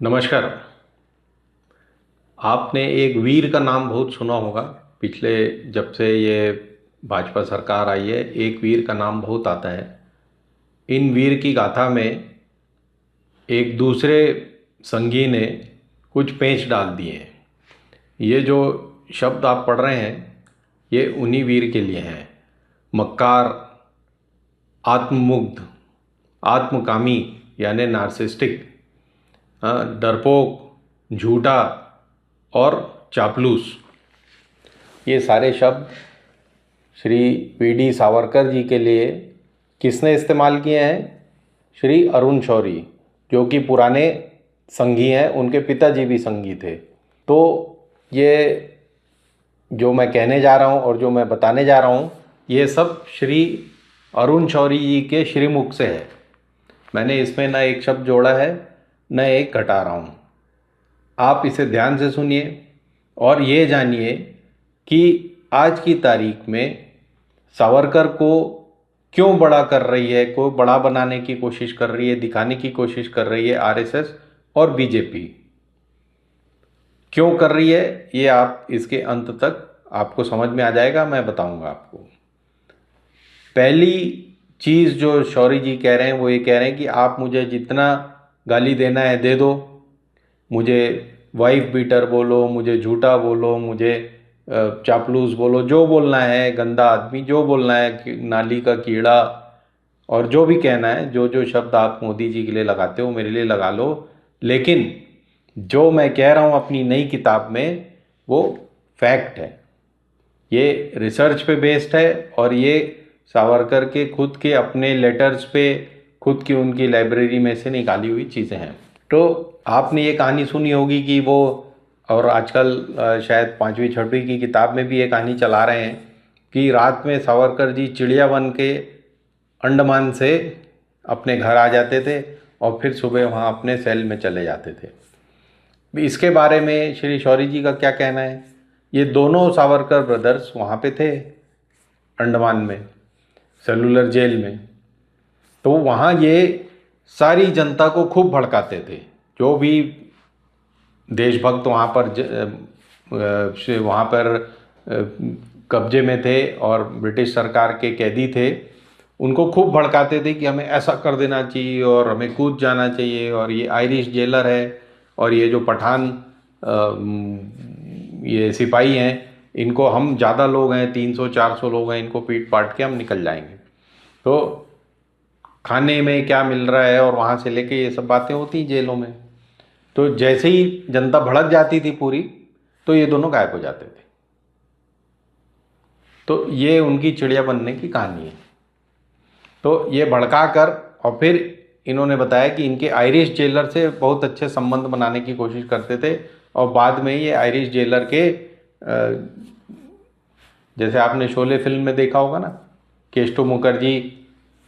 नमस्कार। आपने एक वीर का नाम बहुत सुना होगा। पिछले जब से ये भाजपा सरकार आई है, एक वीर का नाम बहुत आता है। इन वीर की गाथा में एक दूसरे संगी ने कुछ पेंच डाल दिए हैं। ये जो शब्द आप पढ़ रहे हैं, ये उन्हीं वीर के लिए हैं। मक्कार, आत्ममुग्ध, आत्मकामी यानी नार्सिस्टिक, डरपोक, झूठा और चापलूस, ये सारे शब्द श्री वी.डी. सावरकर जी के लिए किसने इस्तेमाल किए हैं? श्री अरुण शौरी, जो कि पुराने संघी हैं, उनके पिताजी भी संघी थे। तो ये जो मैं कहने जा रहा हूँ और जो मैं बताने जा रहा हूँ, ये सब श्री अरुण शौरी जी के श्रीमुख से है। मैंने इसमें न एक शब्द जोड़ा है, न एक घटा रहा हूँ। आप इसे ध्यान से सुनिए और ये जानिए कि आज की तारीख में सावरकर को क्यों बड़ा कर रही है, को बड़ा बनाने की कोशिश कर रही है, दिखाने की कोशिश कर रही है आरएसएस और बीजेपी। क्यों कर रही है, ये आप इसके अंत तक आपको समझ में आ जाएगा, मैं बताऊंगा आपको। पहली चीज़ जो शौरी जी कह रहे हैं वो ये कह रहे हैं कि आप मुझे जितना गाली देना है दे दो, मुझे वाइफ बीटर बोलो, मुझे झूठा बोलो, मुझे चापलूस बोलो, जो बोलना है, गंदा आदमी जो बोलना है, नाली का कीड़ा, और जो भी कहना है, जो जो शब्द आप मोदी जी के लिए लगाते हो मेरे लिए लगा लो। लेकिन जो मैं कह रहा हूँ अपनी नई किताब में वो फैक्ट है, ये रिसर्च पे बेस्ड है और ये सावरकर के खुद के अपने लेटर्स पे, खुद की उनकी लाइब्रेरी में से निकाली हुई चीज़ें हैं। तो आपने ये कहानी सुनी होगी कि वो, और आजकल शायद 5वीं 6वीं की किताब में भी ये कहानी चला रहे हैं कि रात में सावरकर जी चिड़िया बन के अंडमान से अपने घर आ जाते थे और फिर सुबह वहाँ अपने सेल में चले जाते थे। इसके बारे में श्री शौरी जी का क्या कहना है? ये दोनों सावरकर ब्रदर्स वहाँ पे थे अंडमान में, सेलुलर जेल में। तो वहाँ ये सारी जनता को खूब भड़काते थे। जो भी देशभक्त वहाँ पर कब्जे में थे और ब्रिटिश सरकार के कैदी थे, उनको खूब भड़काते थे कि हमें ऐसा कर देना चाहिए और हमें कूद जाना चाहिए, और ये आयरिश जेलर है और ये जो पठान ये सिपाही हैं, इनको हम ज़्यादा लोग हैं, 300-400 लोग हैं, इनको पीट पाट के हम निकल जाएंगे। तो खाने में क्या मिल रहा है और वहाँ से लेके ये सब बातें होती जेलों में। तो जैसे ही जनता भड़क जाती थी पूरी, तो ये दोनों गायब हो जाते थे। तो ये उनकी चिड़िया बनने की कहानी है। तो ये भड़का कर, और फिर इन्होंने बताया कि इनके आयरिश जेलर से बहुत अच्छे संबंध बनाने की कोशिश करते थे, और बाद में ये आयरिश जेलर के, जैसे आपने शोले फिल्म में देखा होगा ना, केस्टो मुखर्जी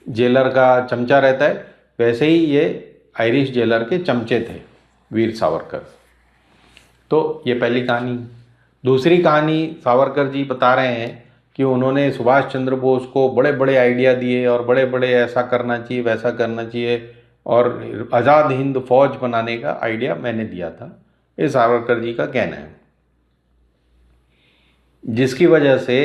जेलर का चमचा रहता है, वैसे ही ये आयरिश जेलर के चमचे थे वीर सावरकर। तो ये पहली कहानी। दूसरी कहानी, सावरकर जी बता रहे हैं कि उन्होंने सुभाष चंद्र बोस को बड़े बड़े आइडिया दिए और बड़े बड़े ऐसा करना चाहिए, वैसा करना चाहिए, और आज़ाद हिंद फौज बनाने का आइडिया मैंने दिया था। ये सावरकर जी का कहना है, जिसकी वजह से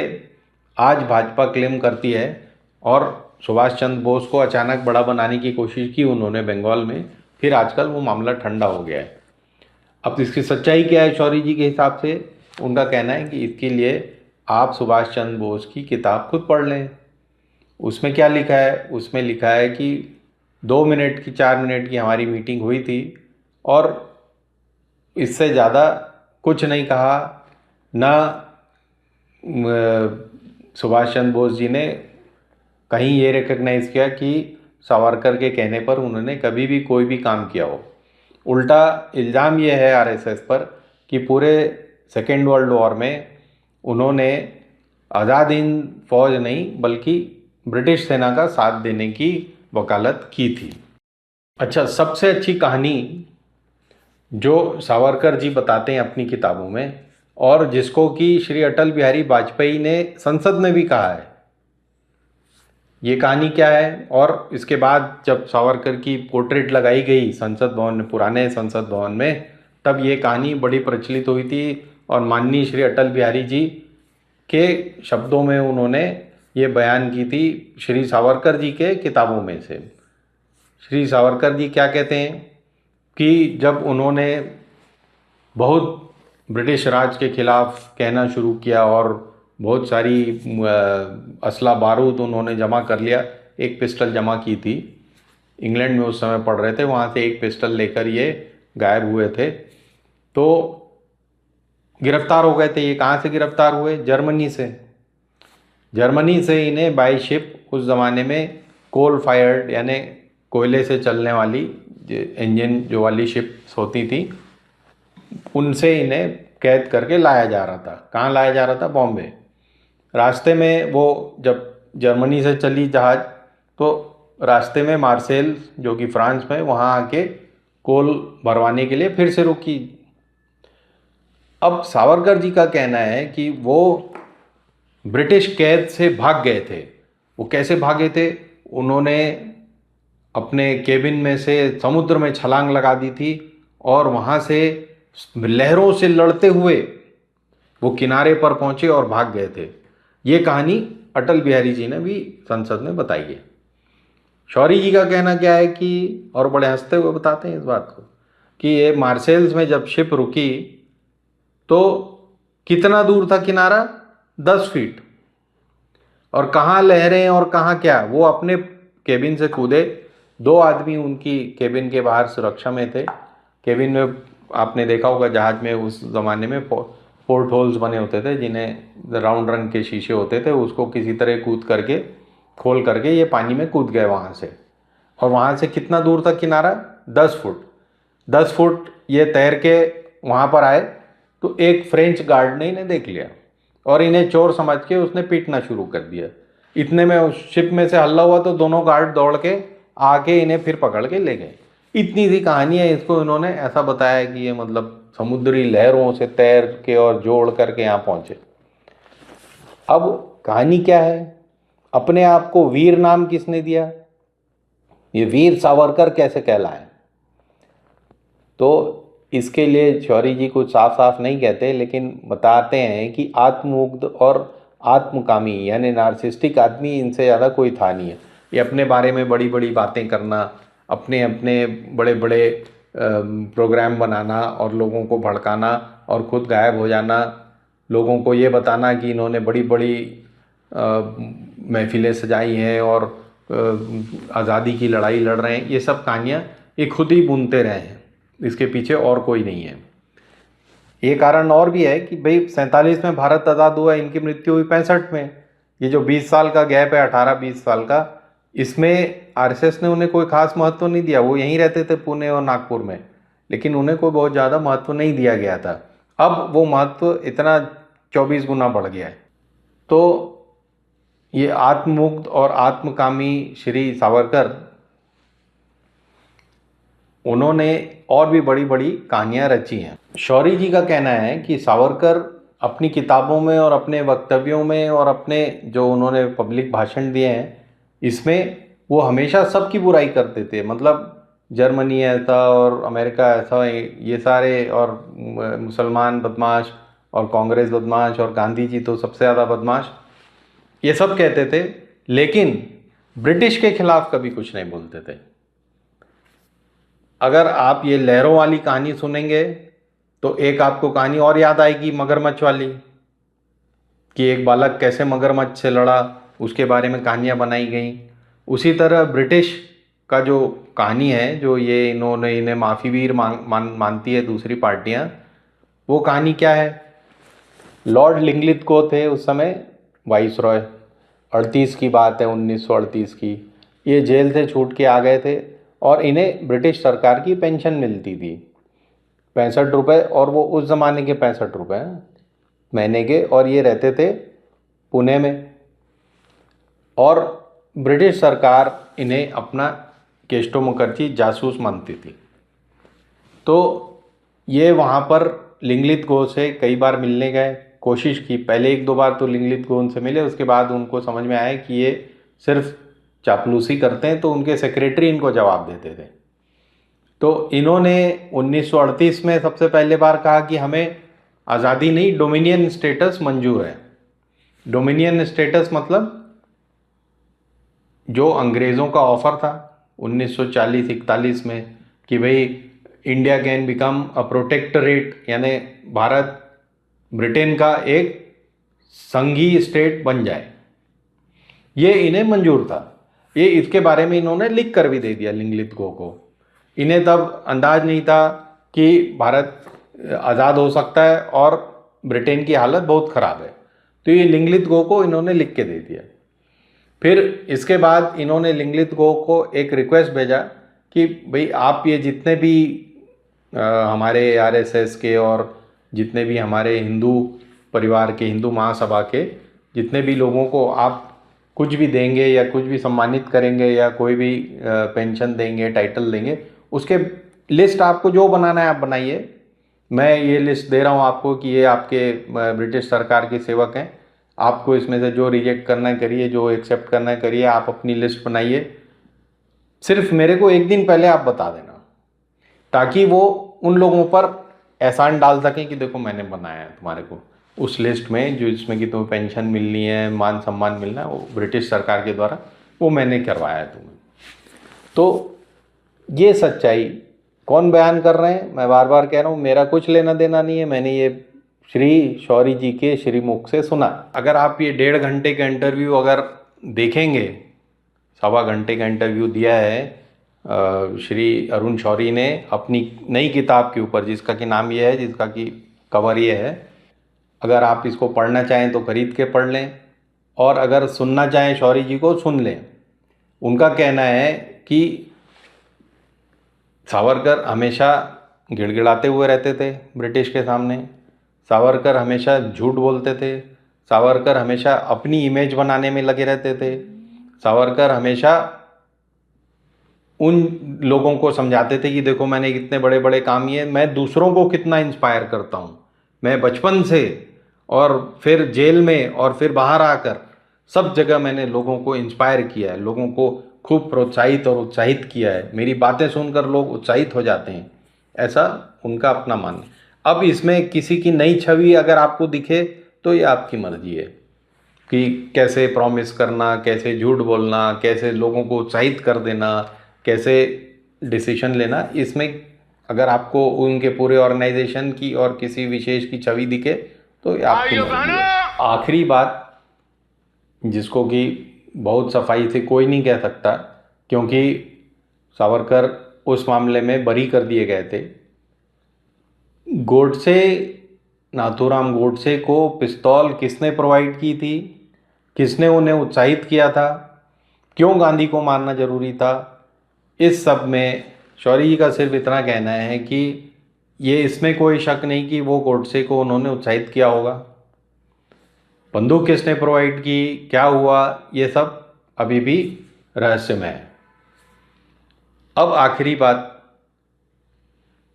आज भाजपा क्लेम करती है, और सुभाष चंद्र बोस को अचानक बड़ा बनाने की कोशिश की उन्होंने बंगाल में, फिर आजकल वो मामला ठंडा हो गया है। अब इसकी सच्चाई क्या है? शौरी जी के हिसाब से उनका कहना है कि इसके लिए आप सुभाष चंद्र बोस की किताब खुद पढ़ लें। उसमें क्या लिखा है? उसमें लिखा है कि 2 मिनट की, 4 मिनट की हमारी मीटिंग हुई थी और इससे ज़्यादा कुछ नहीं कहा। ना सुभाष चंद्र बोस जी ने कहीं ये रिकग्नाइज़ किया कि सावरकर के कहने पर उन्होंने कभी भी कोई भी काम किया हो। उल्टा इल्ज़ाम ये है आरएसएस पर कि पूरे सेकेंड वर्ल्ड वॉर में उन्होंने आज़ाद हिंद फौज नहीं बल्कि ब्रिटिश सेना का साथ देने की वकालत की थी। अच्छा, सबसे अच्छी कहानी जो सावरकर जी बताते हैं अपनी किताबों में, और जिसको कि श्री अटल बिहारी वाजपेयी ने संसद में भी कहा है, ये कहानी क्या है। और इसके बाद जब सावरकर की पोर्ट्रेट लगाई गई संसद भवन में, पुराने संसद भवन में, तब ये कहानी बड़ी प्रचलित हुई थी और माननीय श्री अटल बिहारी जी के शब्दों में उन्होंने ये बयान की थी श्री सावरकर जी के किताबों में से। श्री सावरकर जी क्या कहते हैं कि जब उन्होंने बहुत ब्रिटिश राज के खिलाफ कहना शुरू किया और बहुत सारी असला बारूद उन्होंने जमा कर लिया, एक पिस्टल जमा की थी, इंग्लैंड में उस समय पढ़ रहे थे, वहाँ से एक पिस्टल लेकर ये गायब हुए थे, तो गिरफ्तार हो गए थे। ये कहाँ से गिरफ्तार हुए? जर्मनी से। जर्मनी से इन्हें बाई शिप, उस ज़माने में कोल फायर्ड यानी कोयले से चलने वाली इंजन जो वाली शिप्स होती थी, उनसे इन्हें कैद करके लाया जा रहा था। कहाँ लाया जा रहा था? बॉम्बे। रास्ते में वो जब जर्मनी से चली जहाज़, तो रास्ते में मार्सेल जो कि फ्रांस में, वहाँ आके कोल भरवाने के लिए फिर से रुकी। अब सावरकर जी का कहना है कि वो ब्रिटिश कैद से भाग गए थे। वो कैसे भागे थे? उन्होंने अपने केबिन में से समुद्र में छलांग लगा दी थी और वहाँ से लहरों से लड़ते हुए वो किनारे पर पहुँचे और भाग गए थे। ये कहानी अटल बिहारी जी ने भी संसद में बताई है। शौरी जी का कहना क्या है कि, और बड़े हंसते हुए बताते हैं इस बात को, कि ये मार्सेल्स में जब शिप रुकी तो कितना दूर था किनारा? 10 फीट। और कहाँ लहरें और कहाँ क्या, वो अपने केबिन से कूदे। 2 आदमी उनकी केबिन के बाहर सुरक्षा में थे। केबिन में आपने देखा होगा जहाज में उस ज़माने में पोर्ट होल्स बने होते थे, जिन्हें राउंड रंग के शीशे होते थे, उसको किसी तरह कूद करके, खोल करके ये पानी में कूद गए वहाँ से। और वहाँ से कितना दूर तक किनारा? 10 फुट। 10 फुट ये तैर के वहाँ पर आए तो एक फ्रेंच गार्ड ने इन्हें देख लिया और इन्हें चोर समझ के उसने पीटना शुरू कर दिया। इतने में उस शिप में से हल्ला हुआ तो दोनों गार्ड दौड़ के आके इन्हें फिर पकड़ के ले गए। इतनी सी कहानी है। इसको इन्होंने ऐसा बताया कि ये मतलब समुद्री लहरों से तैर के और जोड़ करके यहाँ पहुँचे। अब कहानी क्या है? अपने आप को वीर नाम किसने दिया? ये वीर सावरकर कैसे कहलाए? तो इसके लिए शौरी जी कुछ साफ साफ नहीं कहते, लेकिन बताते हैं कि आत्ममुग्ध और आत्मकामी यानी नार्सिस्टिक आदमी इनसे ज़्यादा कोई था नहीं है। ये अपने बारे में बड़ी बड़ी बातें करना, अपने अपने बड़े बड़े प्रोग्राम बनाना और लोगों को भड़काना और खुद गायब हो जाना, लोगों को ये बताना कि इन्होंने बड़ी बड़ी महफिलें सजाई हैं और आज़ादी की लड़ाई लड़ रहे हैं, ये सब कहानियाँ ये खुद ही बुनते रहे हैं। इसके पीछे और कोई नहीं है। ये कारण और भी है कि भाई 47 में भारत आज़ाद हुआ, इनकी मृत्यु हुई 65 में। ये जो 20 साल का गैप है, 18-20 साल का, इसमें आरएसएस ने उन्हें कोई खास महत्व नहीं दिया। वो यहीं रहते थे पुणे और नागपुर में, लेकिन उन्हें कोई बहुत ज़्यादा महत्व नहीं दिया गया था। अब वो महत्व इतना 24 गुना बढ़ गया है। तो ये आत्ममुग्ध और आत्मकामी श्री सावरकर, उन्होंने और भी बड़ी बड़ी कहानियाँ रची हैं। शौरी जी का कहना है कि सावरकर अपनी किताबों में और अपने वक्तव्यों में और अपने जो उन्होंने पब्लिक भाषण दिए हैं, इसमें वो हमेशा सबकी बुराई करते थे। मतलब जर्मनी ऐसा और अमेरिका ऐसा, ये सारे, और मुसलमान बदमाश और कांग्रेस बदमाश और गांधी जी तो सबसे ज़्यादा बदमाश, ये सब कहते थे, लेकिन ब्रिटिश के खिलाफ कभी कुछ नहीं बोलते थे। अगर आप ये लहरों वाली कहानी सुनेंगे तो एक आपको कहानी और याद आएगी, मगरमच्छ वाली, कि एक बालक कैसे मगरमच्छ से लड़ा, उसके बारे में कहानियाँ बनाई गई। उसी तरह ब्रिटिश का जो कहानी है, जो ये इन्हें माफ़ी वीर मानती है दूसरी पार्टियाँ, वो कहानी क्या है? लॉर्ड लिंगलिथ को थे उस समय वाइसरॉय, 38 की बात है, 1938 की। ये जेल से छूट के आ गए थे और इन्हें ब्रिटिश सरकार की पेंशन मिलती थी 65 रुपये, और वो उस ज़माने के 65 रुपये महीने के, और ये रहते थे पुणे में। और ब्रिटिश सरकार इन्हें अपना केस्टो मुखर्जी जासूस मानती थी। तो ये वहाँ पर लिंगलिथ गो से कई बार मिलने गए, कोशिश की, पहले 1-2 बार तो लिंगलिथ गो उनसे मिले, उसके बाद उनको समझ में आया कि ये सिर्फ चापलूसी करते हैं, तो उनके सेक्रेटरी इनको जवाब देते थे। तो इन्होंने 1938 में सबसे पहले बार कहा कि हमें आज़ादी नहीं, डोमिनियन स्टेटस मंजूर है। डोमिनियन स्टेटस मतलब जो अंग्रेज़ों का ऑफर था 1940-41 में कि भाई India can become a protectorate, यानी भारत ब्रिटेन का एक संघीय स्टेट बन जाए, ये इन्हें मंजूर था। ये इसके बारे में इन्होंने लिख कर भी दे दिया लिंगलित गो को। इन्हें तब अंदाज नहीं था कि भारत आज़ाद हो सकता है और ब्रिटेन की हालत बहुत ख़राब है, तो ये लिंगलित गो को इन्होंने लिख के दे दिया। फिर इसके बाद इन्होंने लिंगलित गो को एक रिक्वेस्ट भेजा कि भाई आप ये जितने भी हमारे आरएसएस के और जितने भी हमारे हिंदू परिवार के, हिंदू महासभा के जितने भी लोगों को आप कुछ भी देंगे या कुछ भी सम्मानित करेंगे या कोई भी पेंशन देंगे, टाइटल देंगे, उसके लिस्ट आपको जो बनाना है आप बनाइए। मैं ये लिस्ट दे रहा हूँ आपको कि ये आपके ब्रिटिश सरकार के सेवक हैं, आपको इसमें से जो रिजेक्ट करना है करिए, जो एक्सेप्ट करना है करिए, आप अपनी लिस्ट बनाइए, सिर्फ मेरे को एक दिन पहले आप बता देना, ताकि वो उन लोगों पर एहसान डाल सकें कि देखो मैंने बनाया है तुम्हारे को उस लिस्ट में, जो इसमें कि तुम्हें पेंशन मिलनी है, मान सम्मान मिलना है, वो ब्रिटिश सरकार के द्वारा वो मैंने करवाया है तुम्हें। तो ये सच्चाई कौन बयान कर रहे हैं? मैं बार बार कह रहा हूँ, मेरा कुछ लेना देना नहीं है, मैंने ये श्री शौरी जी के श्रीमुख से सुना। अगर आप ये 1.5 घंटे का इंटरव्यू अगर देखेंगे, 1.25 घंटे का इंटरव्यू दिया है श्री अरुण शौरी ने अपनी नई किताब के ऊपर, जिसका कि नाम ये है, जिसका कि कवर ये है। अगर आप इसको पढ़ना चाहें तो खरीद के पढ़ लें, और अगर सुनना चाहें शौरी जी को सुन लें। उनका कहना है कि सावरकर हमेशा गिड़गिड़ाते हुए रहते थे ब्रिटिश के सामने, सावरकर हमेशा झूठ बोलते थे, सावरकर हमेशा अपनी इमेज बनाने में लगे रहते थे, सावरकर हमेशा उन लोगों को समझाते थे कि देखो मैंने कितने बड़े बड़े काम किए, मैं दूसरों को कितना इंस्पायर करता हूँ, मैं बचपन से और फिर जेल में और फिर बाहर आकर सब जगह मैंने लोगों को इंस्पायर किया है, लोगों को खूब प्रोत्साहित और उत्साहित किया है, मेरी बातें सुनकर लोग उत्साहित हो जाते हैं, ऐसा उनका अपना मानना है। अब इसमें किसी की नई छवि अगर आपको दिखे तो ये आपकी मर्जी है कि कैसे प्रॉमिस करना, कैसे झूठ बोलना, कैसे लोगों को उत्साहित कर देना, कैसे डिसीजन लेना। इसमें अगर आपको उनके पूरे ऑर्गेनाइजेशन की और किसी विशेष की छवि दिखे तो ये आपकी मर्जी है। आखिरी बात जिसको कि बहुत सफाई से कोई नहीं कह सकता, क्योंकि सावरकर उस मामले में बरी कर दिए गए थे। गोडसे, नाथूराम गोडसे को पिस्तौल किसने प्रोवाइड की थी, किसने उन्हें उत्साहित किया था, क्यों गांधी को मारना जरूरी था, इस सब में शौरी जी का सिर्फ इतना कहना है कि ये इसमें कोई शक नहीं कि वो गोडसे को उन्होंने उत्साहित किया होगा। बंदूक किसने प्रोवाइड की, क्या हुआ, ये सब अभी भी रहस्यमय है। अब आखिरी बात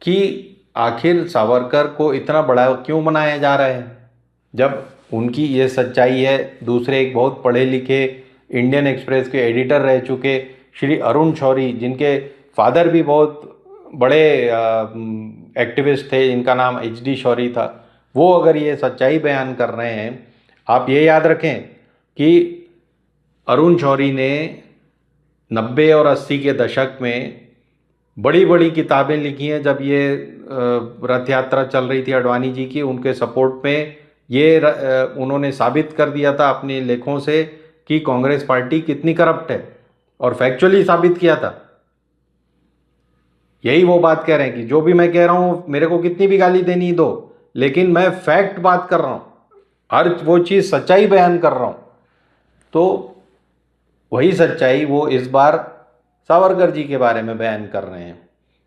कि आखिर सावरकर को इतना बड़ा क्यों बनाया जा रहा है, जब उनकी ये सच्चाई है। दूसरे एक बहुत पढ़े लिखे इंडियन एक्सप्रेस के एडिटर रह चुके श्री अरुण शौरी, जिनके फादर भी बहुत बड़े एक्टिविस्ट थे, जिनका नाम HD शौरी था, वो अगर ये सच्चाई बयान कर रहे हैं। आप ये याद रखें कि अरुण शौरी ने 90 और 80 के दशक में बड़ी बड़ी किताबें लिखी हैं। जब ये रथ यात्रा चल रही थी अडवाणी जी की, उनके सपोर्ट में ये उन्होंने साबित कर दिया था अपने लेखों से कि कांग्रेस पार्टी कितनी करप्ट है, और फैक्चुअली साबित किया था। यही वो बात कह रहे हैं कि जो भी मैं कह रहा हूँ, मेरे को कितनी भी गाली देनी दो, लेकिन मैं फैक्ट बात कर रहा हूँ, हर वो चीज़ सच्चाई बयान कर रहा हूँ। तो वही सच्चाई वो इस बार सावरकर जी के बारे में बयान कर रहे हैं,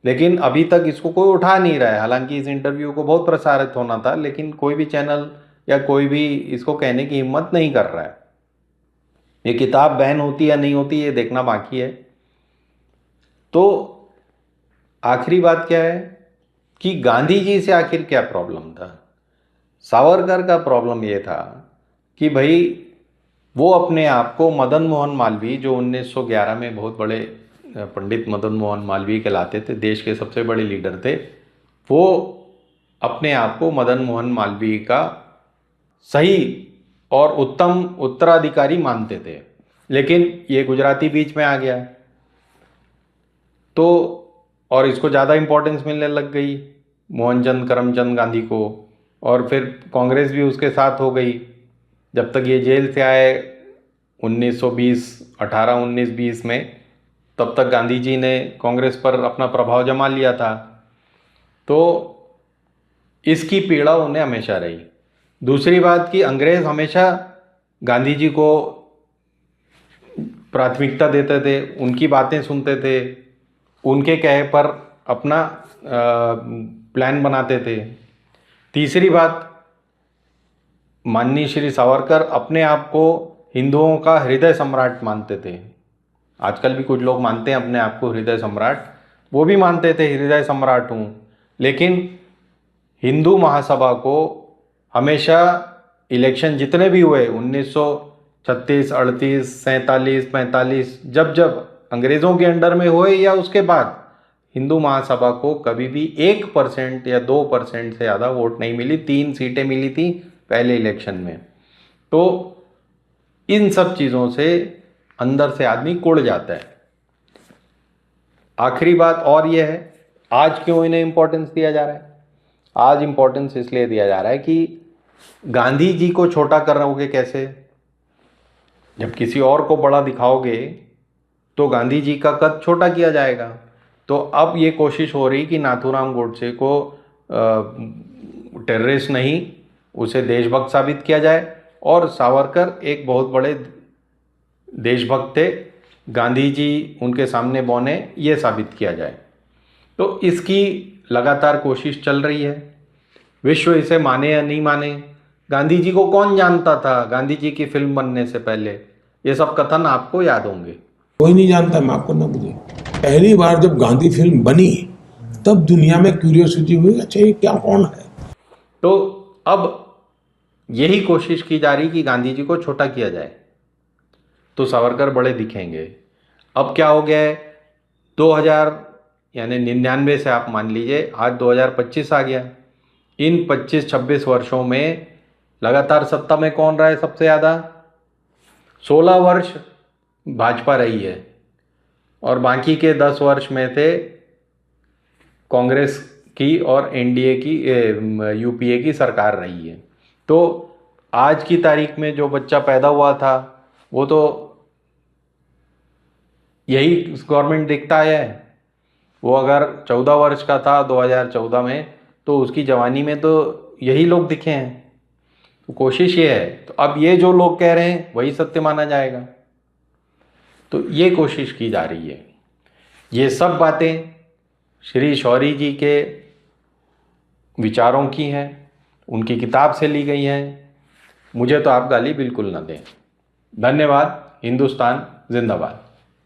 लेकिन अभी तक इसको कोई उठा नहीं रहा है। हालांकि इस इंटरव्यू को बहुत प्रसारित होना था, लेकिन कोई भी चैनल या कोई भी इसको कहने की हिम्मत नहीं कर रहा है। ये किताब बैन होती या नहीं होती ये देखना बाकी है। तो आखिरी बात क्या है कि गांधी जी से आखिर क्या प्रॉब्लम था। सावरकर का प्रॉब्लम ये था कि भाई वो अपने आप को मदन मोहन मालवीय, जो 1911 में बहुत बड़े पंडित मदन मोहन मालवीय कहलाते थे, देश के सबसे बड़े लीडर थे, वो अपने आप को मदन मोहन मालवीय का सही और उत्तम उत्तराधिकारी मानते थे। लेकिन ये गुजराती बीच में आ गया तो, और इसको ज़्यादा इम्पोर्टेंस मिलने लग गई मोहनचंद करमचंद गांधी को, और फिर कांग्रेस भी उसके साथ हो गई। जब तक ये जेल से आए 1920, 1920 में, तब तक गांधी जी ने कांग्रेस पर अपना प्रभाव जमा लिया था। तो इसकी पीड़ा उन्हें हमेशा रही। दूसरी बात कि अंग्रेज हमेशा गांधी जी को प्राथमिकता देते थे, उनकी बातें सुनते थे, उनके कहे पर अपना प्लान बनाते थे। तीसरी बात, माननीय श्री सावरकर अपने आप को हिंदुओं का हृदय सम्राट मानते थे। आजकल भी कुछ लोग मानते हैं अपने आप को हृदय सम्राट, वो भी मानते थे हृदय सम्राट हूँ, लेकिन हिंदू महासभा को हमेशा इलेक्शन जितने भी हुए 1936, 38, 47, 45, जब जब अंग्रेज़ों के अंडर में हुए या उसके बाद, हिंदू महासभा को कभी भी 1% या 2% से ज़्यादा वोट नहीं मिली। 3 सीटें मिली थी पहले इलेक्शन में। तो इन सब चीज़ों से अंदर से आदमी कुढ़ जाता है। आखिरी बात और यह है, आज क्यों इन्हें इम्पोर्टेंस दिया जा रहा है? आज इम्पोर्टेंस इसलिए दिया जा रहा है कि गांधी जी को छोटा कर रहोगे कैसे? जब किसी और को बड़ा दिखाओगे तो गांधी जी का कद छोटा किया जाएगा। तो अब ये कोशिश हो रही कि नाथूराम गोडसे को टेररिस्ट नहीं, उसे देशभक्त साबित किया जाए, और सावरकर एक बहुत बड़े देशभक्त थे, गांधी जी उनके सामने बौने, ये साबित किया जाए। तो इसकी लगातार कोशिश चल रही है। विश्व इसे माने या नहीं माने, गांधी जी को कौन जानता था गांधी जी की फिल्म बनने से पहले? ये सब कथन आपको याद होंगे। कोई नहीं जानता, माफ करना मुझे। पहली बार जब गांधी फिल्म बनी तब दुनिया में क्यूरियोसिटी हुई, अच्छा ये क्या, कौन है? तो अब यही कोशिश की जा रही कि गांधी जी को छोटा किया जाए तो सावरकर बड़े दिखेंगे। अब क्या हो गया है, 2000 यानी 99 से आप मान लीजिए आज 2025 आ गया। इन 25-26 वर्षों में लगातार सत्ता में कौन रहा है सबसे ज़्यादा? 16 वर्ष भाजपा रही है, और बाकी के 10 वर्ष में थे कांग्रेस की और एनडीए की, यूपीए की सरकार रही है। तो आज की तारीख में जो बच्चा पैदा हुआ था वो तो यही गवर्नमेंट देखता है। वो अगर 14 वर्ष का था 2014 में, तो उसकी जवानी में तो यही लोग दिखे हैं। तो कोशिश ये है, तो अब ये जो लोग कह रहे हैं वही सत्य माना जाएगा, तो ये कोशिश की जा रही है। ये सब बातें श्री शौरी जी के विचारों की हैं, उनकी किताब से ली गई हैं। मुझे तो आप गाली बिल्कुल ना दें। धन्यवाद। हिंदुस्तान जिंदाबाद।